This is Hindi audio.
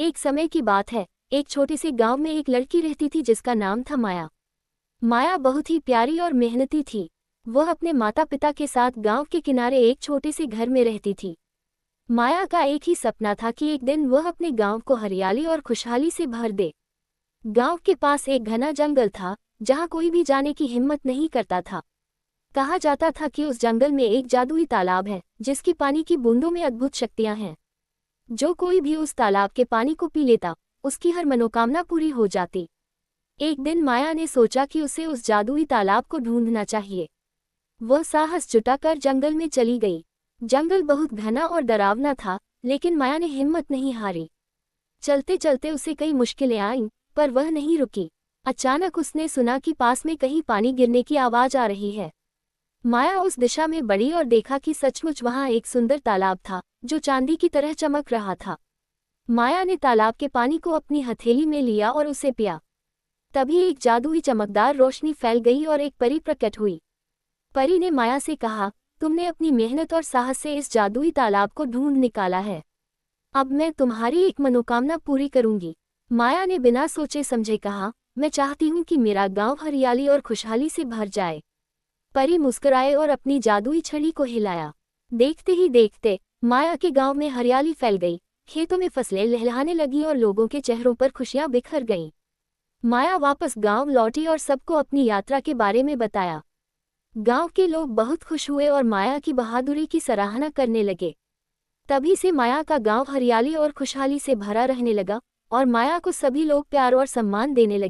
एक समय की बात है, एक छोटे से गांव में एक लड़की रहती थी जिसका नाम था माया। माया बहुत ही प्यारी और मेहनती थी। वह अपने माता पिता के साथ गांव के किनारे एक छोटे से घर में रहती थी। माया का एक ही सपना था कि एक दिन वह अपने गांव को हरियाली और खुशहाली से भर दे। गांव के पास एक घना जंगल था, जहां कोई भी जाने की हिम्मत नहीं करता था। कहा जाता था कि उस जंगल में एक जादुई तालाब है, जिसकी पानी की बूंदों में अद्भुत शक्तियां हैं। जो कोई भी उस तालाब के पानी को पी लेता, उसकी हर मनोकामना पूरी हो जाती। एक दिन माया ने सोचा कि उसे उस जादुई तालाब को ढूंढना चाहिए। वह साहस जुटाकर जंगल में चली गई। जंगल बहुत घना और डरावना था, लेकिन माया ने हिम्मत नहीं हारी। चलते चलते उसे कई मुश्किलें आईं, पर वह नहीं रुकी। अचानक उसने सुना कि पास में कहीं पानी गिरने की आवाज आ रही है। माया उस दिशा में बढ़ी और देखा कि सचमुच वहां एक सुंदर तालाब था, जो चांदी की तरह चमक रहा था। माया ने तालाब के पानी को अपनी हथेली में लिया और उसे पिया। तभी एक जादुई चमकदार रोशनी फैल गई और एक परी प्रकट हुई। परी ने माया से कहा, तुमने अपनी मेहनत और साहस से इस जादुई तालाब को ढूंढ निकाला है। अब मैं तुम्हारी एक मनोकामना पूरी करूंगी। माया ने बिना सोचे समझे कहा, मैं चाहती हूँ कि मेरा गांव हरियाली और खुशहाली से भर जाए। परी मुस्कुराए और अपनी जादुई छड़ी को हिलाया। देखते ही देखते माया के गांव में हरियाली फैल गई। खेतों में फसलें लहलहाने लगीं और लोगों के चेहरों पर खुशियां बिखर गईं। माया वापस गांव लौटी और सबको अपनी यात्रा के बारे में बताया। गांव के लोग बहुत खुश हुए और माया की बहादुरी की सराहना करने लगे। तभी से माया का गांव हरियाली और खुशहाली से भरा रहने लगा और माया को सभी लोग प्यार और सम्मान देने लगे।